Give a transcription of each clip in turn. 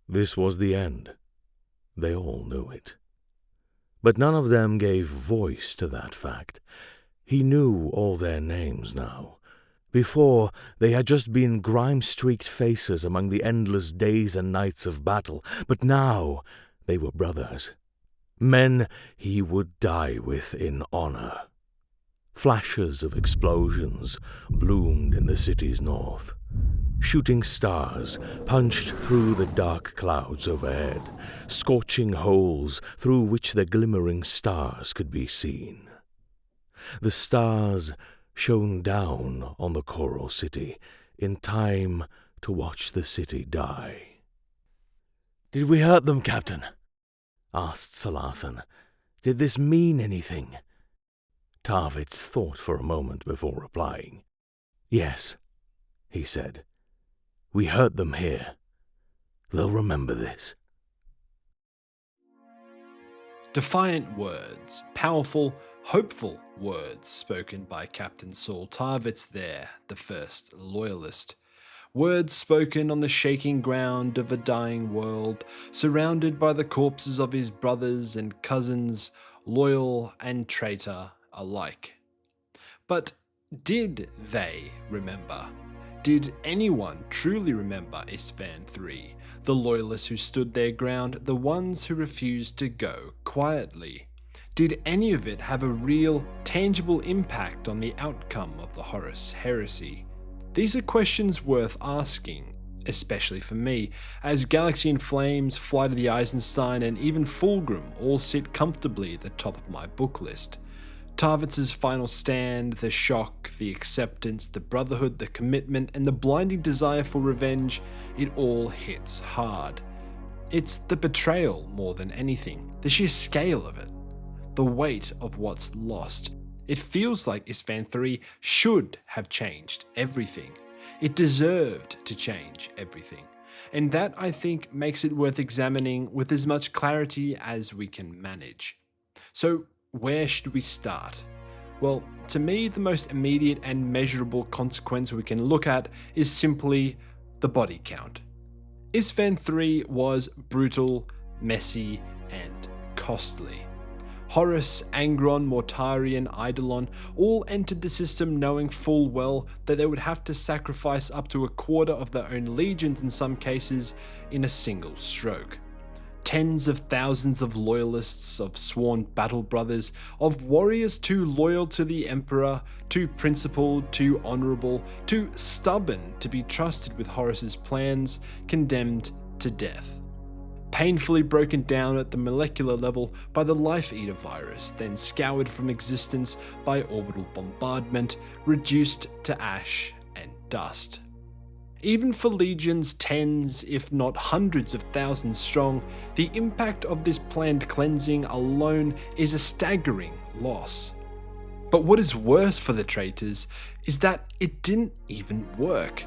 This was the end. They all knew it. But none of them gave voice to that fact. He knew all their names now. Before, they had just been grime-streaked faces among the endless days and nights of battle, but now they were brothers. Men he would die with in honor. Flashes of explosions bloomed in the city's north. Shooting stars punched through the dark clouds overhead, scorching holes through which the glimmering stars could be seen. The stars shone down on the coral city in time to watch the city die. "Did we hurt them, Captain?" asked Salathan. "Did this mean anything?" Tarvitz thought for a moment before replying. "Yes," he said. "We hurt them here. They'll remember this." Defiant words, powerful, hopeful words spoken by Captain Saul Tarvitz there, the first loyalist. Words spoken on the shaking ground of a dying world, surrounded by the corpses of his brothers and cousins, loyal and traitor alike. But did they remember? Did anyone truly remember Istvaan III, the loyalists who stood their ground, the ones who refused to go quietly? Did any of it have a real, tangible impact on the outcome of the Horus Heresy? These are questions worth asking, especially for me, as Galaxy in Flames, Flight of the Eisenstein, and even Fulgrim all sit comfortably at the top of my book list. Tarvitz's final stand, the shock, the acceptance, the brotherhood, the commitment, and the blinding desire for revenge, it all hits hard. It's the betrayal more than anything, the sheer scale of it, the weight of what's lost. It feels like Istvaan III should have changed everything. It deserved to change everything. And that, I think, makes it worth examining with as much clarity as we can manage. So, where should we start? Well, to me, the most immediate and measurable consequence we can look at is simply the body count. Istvaan III was brutal, messy, and costly. Horus, Angron, Mortari, and Eidolon all entered the system knowing full well that they would have to sacrifice up to a quarter of their own legions in some cases in a single stroke. Tens of thousands of loyalists, of sworn battle brothers, of warriors too loyal to the Emperor, too principled, too honourable, too stubborn to be trusted with Horus's plans, condemned to death. Painfully broken down at the molecular level by the Life Eater virus, then scoured from existence by orbital bombardment, reduced to ash and dust. Even for legions tens, if not hundreds of thousands strong, the impact of this planned cleansing alone is a staggering loss. But what is worse for the traitors is that it didn't even work.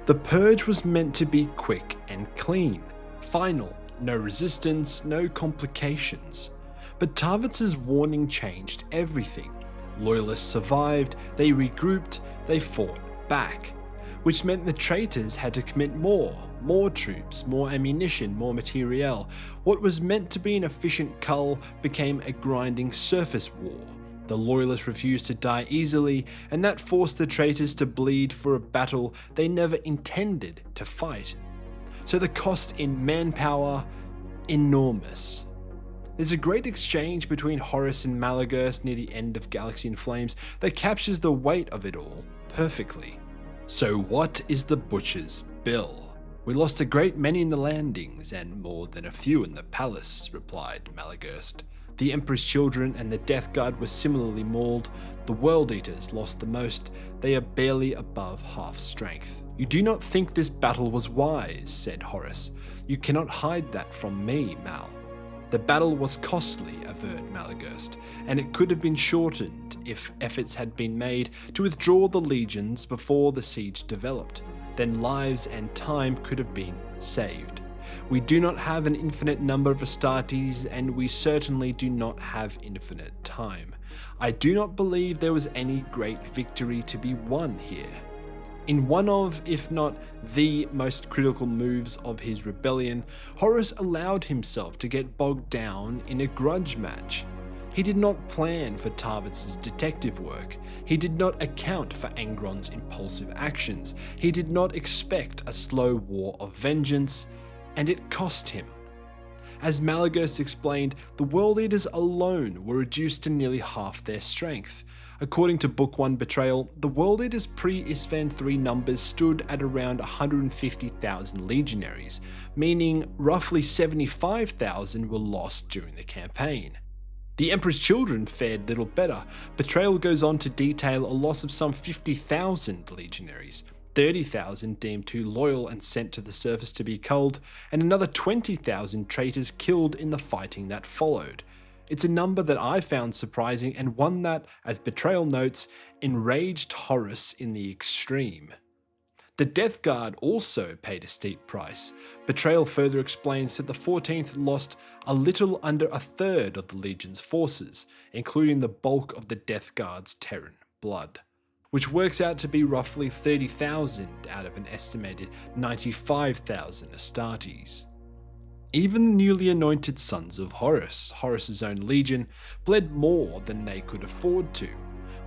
The purge was meant to be quick and clean, final. No resistance, no complications. But Tarvitz's warning changed everything. Loyalists survived, they regrouped, they fought back. Which meant the traitors had to commit more troops, more ammunition, more materiel. What was meant to be an efficient cull became a grinding surface war. The loyalists refused to die easily, and that forced the traitors to bleed for a battle they never intended to fight. So the cost in manpower, enormous. There's a great exchange between Horus and Malagurst near the end of Galaxy in Flames that captures the weight of it all perfectly. So what is the Butcher's bill? "We lost a great many in the landings, and more than a few in the palace," replied Malagurst. "The Emperor's children and the Death Guard were similarly mauled. The World Eaters lost the most. They are barely above half strength." "You do not think this battle was wise," said Horus. "You cannot hide that from me, Mal." "The battle was costly," averred Malagurst, "and it could have been shortened if efforts had been made to withdraw the legions before the siege developed. Then lives and time could have been saved. We do not have an infinite number of Astartes, and we certainly do not have infinite time. I do not believe there was any great victory to be won here." In one of, if not the most critical moves of his rebellion, Horus allowed himself to get bogged down in a grudge match. He did not plan for Tarvitz's detective work, he did not account for Angron's impulsive actions, he did not expect a slow war of vengeance, and it cost him. As Malagos explained, the World Eaters alone were reduced to nearly half their strength. According to Book 1 Betrayal, the World Eaters pre-Istvaan 3 numbers stood at around 150,000 legionaries, meaning roughly 75,000 were lost during the campaign. The Emperor's children fared little better. Betrayal goes on to detail a loss of some 50,000 legionaries, 30,000 deemed too loyal and sent to the surface to be culled, and another 20,000 traitors killed in the fighting that followed. It's a number that I found surprising and one that, as Betrayal notes, enraged Horus in the extreme. The Death Guard also paid a steep price. Betrayal further explains that the 14th lost a little under a third of the Legion's forces, including the bulk of the Death Guard's Terran blood, which works out to be roughly 30,000 out of an estimated 95,000 Astartes. Even the newly anointed sons of Horus, Horus's own legion, bled more than they could afford to.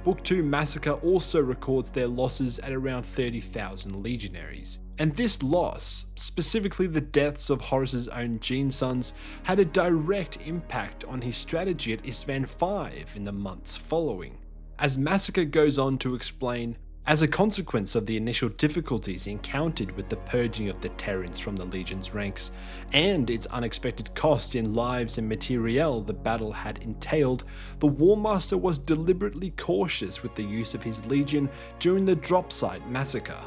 Book 2 Massacre also records their losses at around 30,000 legionaries, and this loss, specifically the deaths of Horus's own gene sons, had a direct impact on his strategy at Istvaan 5 in the months following. As Massacre goes on to explain, as a consequence of the initial difficulties encountered with the purging of the Terrans from the Legion's ranks, and its unexpected cost in lives and materiel the battle had entailed, the War Master was deliberately cautious with the use of his Legion during the Dropsite Massacre.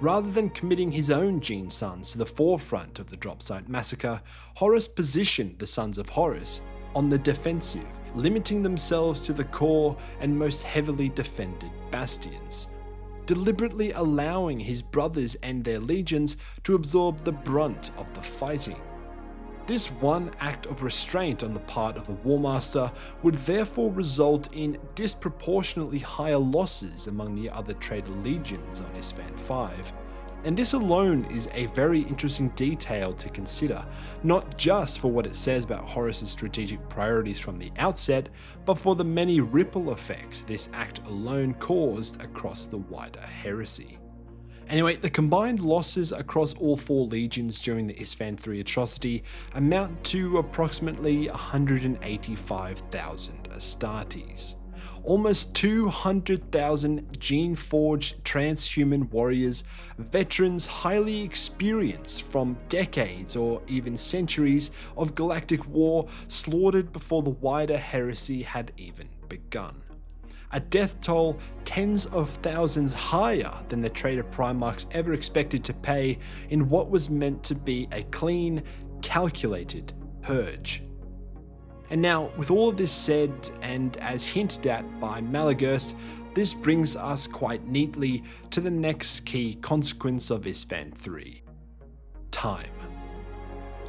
Rather than committing his own gene sons to the forefront of the Dropsite Massacre, Horus positioned the Sons of Horus on the defensive, limiting themselves to the core and most heavily defended bastions, deliberately allowing his brothers and their legions to absorb the brunt of the fighting. This one act of restraint on the part of the War Master would therefore result in disproportionately higher losses among the other traitor legions on Istvaan 5. And this alone is a very interesting detail to consider, not just for what it says about Horus's strategic priorities from the outset, but for the many ripple effects this act alone caused across the wider heresy. Anyway, the combined losses across all four legions during the Istvaan 3 atrocity amount to approximately 185,000 Astartes. Almost 200,000 gene-forged transhuman warriors, veterans highly experienced from decades or even centuries of galactic war, slaughtered before the wider heresy had even begun. A death toll tens of thousands higher than the traitor Primarchs ever expected to pay in what was meant to be a clean, calculated purge. And now, with all of this said, and as hinted at by Malagos, this brings us quite neatly to the next key consequence of Istvaan 3. Time.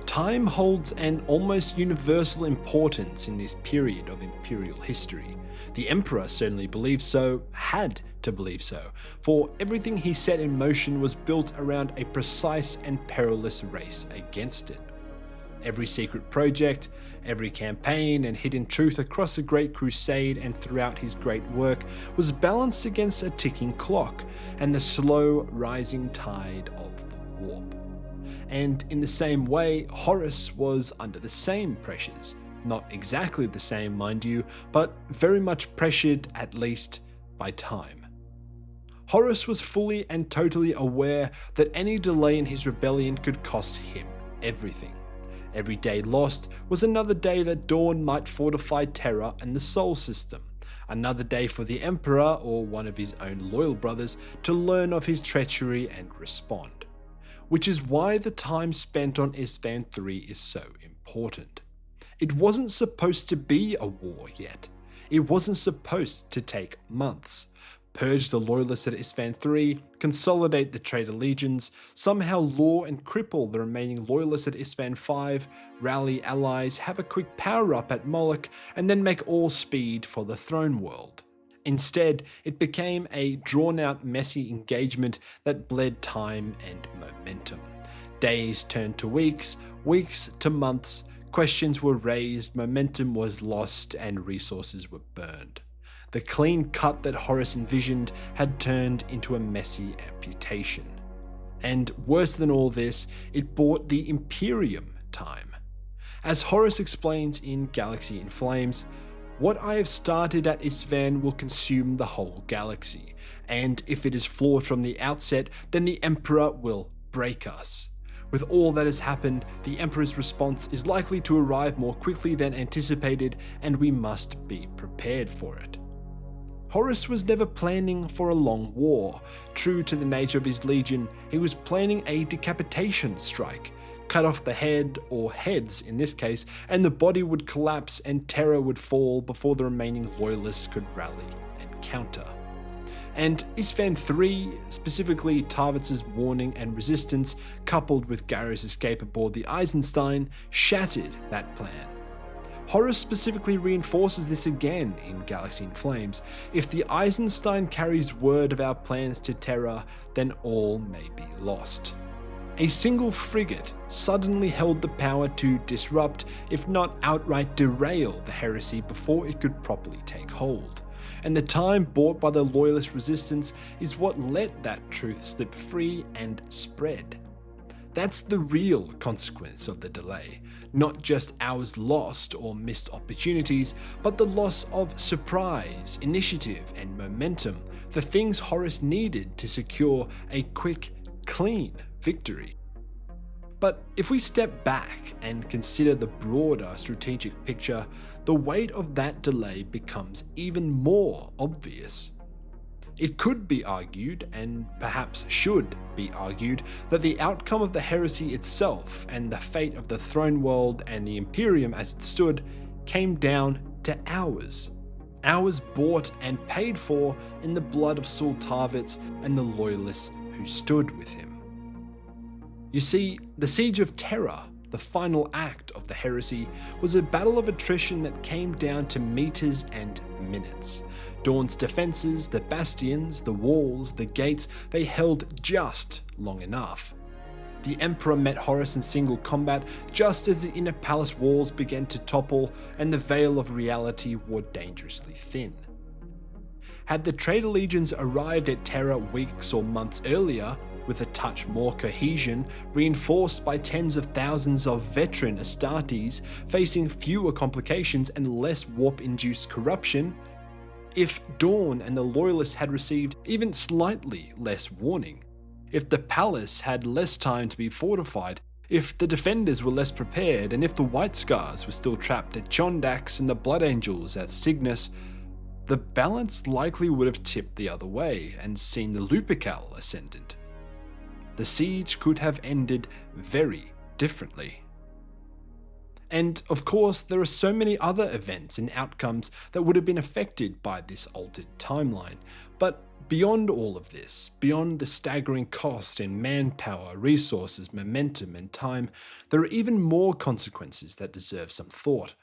Time holds an almost universal importance in this period of Imperial history. The Emperor certainly believed so, had to believe so, for everything he set in motion was built around a precise and perilous race against it. Every secret project, every campaign and hidden truth across the Great Crusade and throughout his great work was balanced against a ticking clock and the slow rising tide of the warp. And in the same way, Horus was under the same pressures. Not exactly the same, mind you, but very much pressured, at least, by time. Horus was fully and totally aware that any delay in his rebellion could cost him everything. Every day lost was another day that Dawn might fortify Terra and the Sol system, another day for the Emperor or one of his own loyal brothers to learn of his treachery and respond. Which is why the time spent on Istvaan 3 is so important. It wasn't supposed to be a war yet. It wasn't supposed to take months. Purge the loyalists at Istvaan 3, consolidate the traitor legions, somehow lure and cripple the remaining loyalists at Istvaan 5, rally allies, have a quick power up at Moloch, and then make all speed for the throne world. Instead, it became a drawn-out, messy engagement that bled time and momentum. Days turned to weeks, weeks to months, questions were raised, momentum was lost, and resources were burned. The clean cut that Horus envisioned had turned into a messy amputation. And worse than all this, it bought the Imperium time. As Horus explains in Galaxy in Flames, "What I have started at Istvaan will consume the whole galaxy, and if it is flawed from the outset, then the Emperor will break us. With all that has happened, the Emperor's response is likely to arrive more quickly than anticipated, and we must be prepared for it." Horus was never planning for a long war. True to the nature of his legion, he was planning a decapitation strike. Cut off the head, or heads in this case, and the body would collapse and terror would fall before the remaining loyalists could rally and counter. And Istvaan III, specifically Tarvitz's warning and resistance, coupled with Garrow's escape aboard the Eisenstein, shattered that plan. Horus specifically reinforces this again in Galaxy in Flames. If the Eisenstein carries word of our plans to Terra, then all may be lost. A single frigate suddenly held the power to disrupt, if not outright derail, the heresy before it could properly take hold. And the time bought by the loyalist resistance is what let that truth slip free and spread. That's the real consequence of the delay. Not just hours lost or missed opportunities, but the loss of surprise, initiative, and momentum, the things Horus needed to secure a quick, clean victory. But if we step back and consider the broader strategic picture, the weight of that delay becomes even more obvious. It could be argued, and perhaps should be argued, that the outcome of the heresy itself and the fate of the throne world and the Imperium as it stood came down to hours. Hours bought and paid for in the blood of Saul Tarvitz and the loyalists who stood with him. You see, the Siege of Terra, the final act of the heresy, was a battle of attrition that came down to meters and minutes. Dawn's defenses, the bastions, the walls, the gates, they held just long enough. The Emperor met Horus in single combat just as the inner palace walls began to topple and the veil of reality wore dangerously thin. Had the traitor legions arrived at Terra weeks or months earlier, with a touch more cohesion, reinforced by tens of thousands of veteran Astartes facing fewer complications and less warp-induced corruption, if Dawn and the Loyalists had received even slightly less warning, if the palace had less time to be fortified, if the defenders were less prepared, and if the White Scars were still trapped at Chondax and the Blood Angels at Cygnus, the balance likely would have tipped the other way and seen the Lupercal ascendant. The siege could have ended very differently. And of course, there are so many other events and outcomes that would have been affected by this altered timeline. But beyond all of this, beyond the staggering cost in manpower, resources, momentum, and time, there are even more consequences that deserve some thought.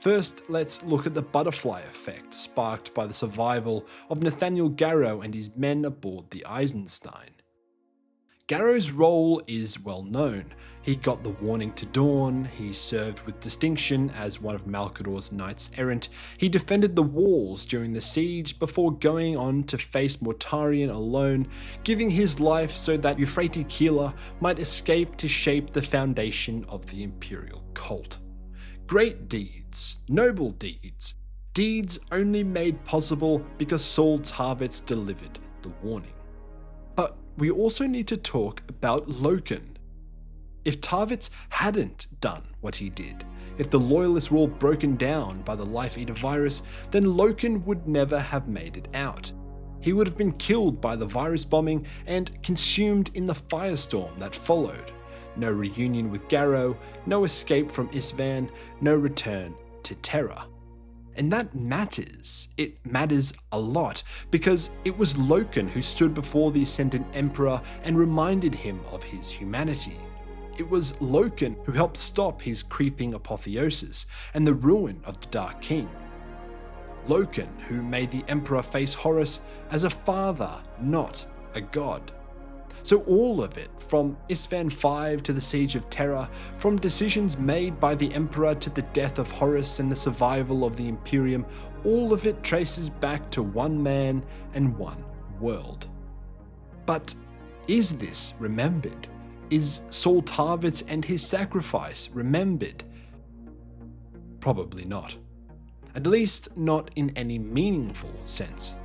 First, let's look at the butterfly effect sparked by the survival of Nathaniel Garrow and his men aboard the Eisenstein. Garrow's role is well known. He got the warning to Dawn, he served with distinction as one of Malcador's knights errant, he defended the walls during the siege before going on to face Mortarion alone, giving his life so that Euphrates Keeler might escape to shape the foundation of the Imperial cult. Great deeds, noble deeds, deeds only made possible because Saul Tarvitz delivered the warning. But we also need to talk about Loken. If Tarvitz hadn't done what he did, if the Loyalists were all broken down by the Life Eater virus, then Loken would never have made it out. He would have been killed by the virus bombing and consumed in the firestorm that followed. No reunion with Garrow, no escape from Istvaan, no return to Terra. And that matters. It matters a lot, because it was Loken who stood before the Ascendant Emperor and reminded him of his humanity. It was Loken who helped stop his creeping apotheosis and the ruin of the Dark King. Loken, who made the Emperor face Horus as a father, not a god. So all of it, from Istvaan V to the Siege of Terra, from decisions made by the Emperor to the death of Horus and the survival of the Imperium, all of it traces back to one man and one world. But is this remembered? Is Saul Tarvitz and his sacrifice remembered? Probably not. At least not in any meaningful sense.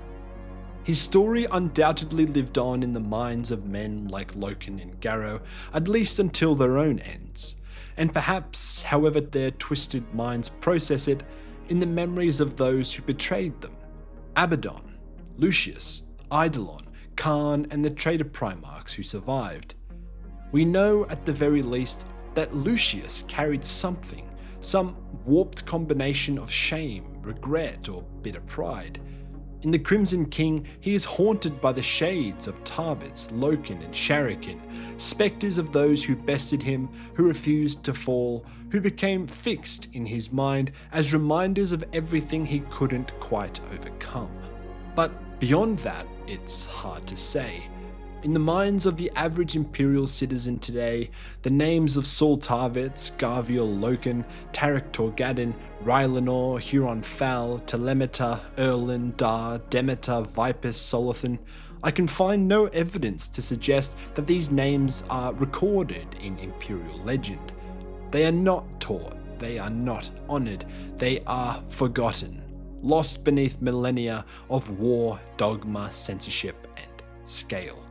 His story undoubtedly lived on in the minds of men like Loken and Garrow, at least until their own ends, and perhaps, however their twisted minds process it, in the memories of those who betrayed them. Abaddon, Lucius, Eidolon, Khan, and the traitor Primarchs who survived. We know at the very least that Lucius carried something, some warped combination of shame, regret, or bitter pride. In the Crimson King, he is haunted by the shades of Tarvitz, Loken, and Sharakin, spectres of those who bested him, who refused to fall, who became fixed in his mind as reminders of everything he couldn't quite overcome. But beyond that, it's hard to say. In the minds of the average Imperial citizen today, the names of Saul Tarvitz, Garviel Loken, Tarek Torgadin, Rylanor, Huron Fal, Telemeta, Erlin, Dar, Demeter, Vipus, Solathan, I can find no evidence to suggest that these names are recorded in Imperial legend. They are not taught, they are not honoured, they are forgotten, lost beneath millennia of war, dogma, censorship, and scale.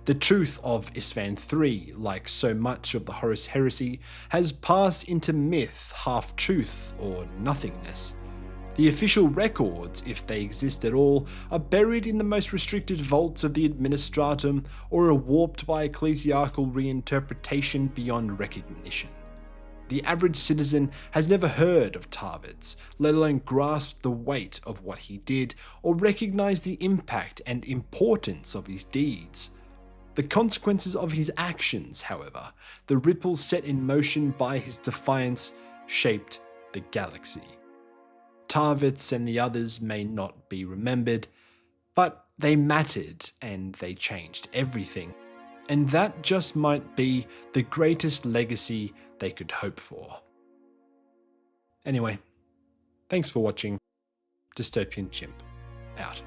The truth of Istvaan III, like so much of the Horus Heresy, has passed into myth, half-truth, or nothingness. The official records, if they exist at all, are buried in the most restricted vaults of the Administratum or are warped by ecclesiarchal reinterpretation beyond recognition. The average citizen has never heard of Tarvitz, let alone grasped the weight of what he did or recognized the impact and importance of his deeds. The consequences of his actions, however, the ripples set in motion by his defiance, shaped the galaxy. Tarvitz and the others may not be remembered, but they mattered and they changed everything. And that just might be the greatest legacy they could hope for. Anyway, thanks for watching. Dystopian Chimp, out.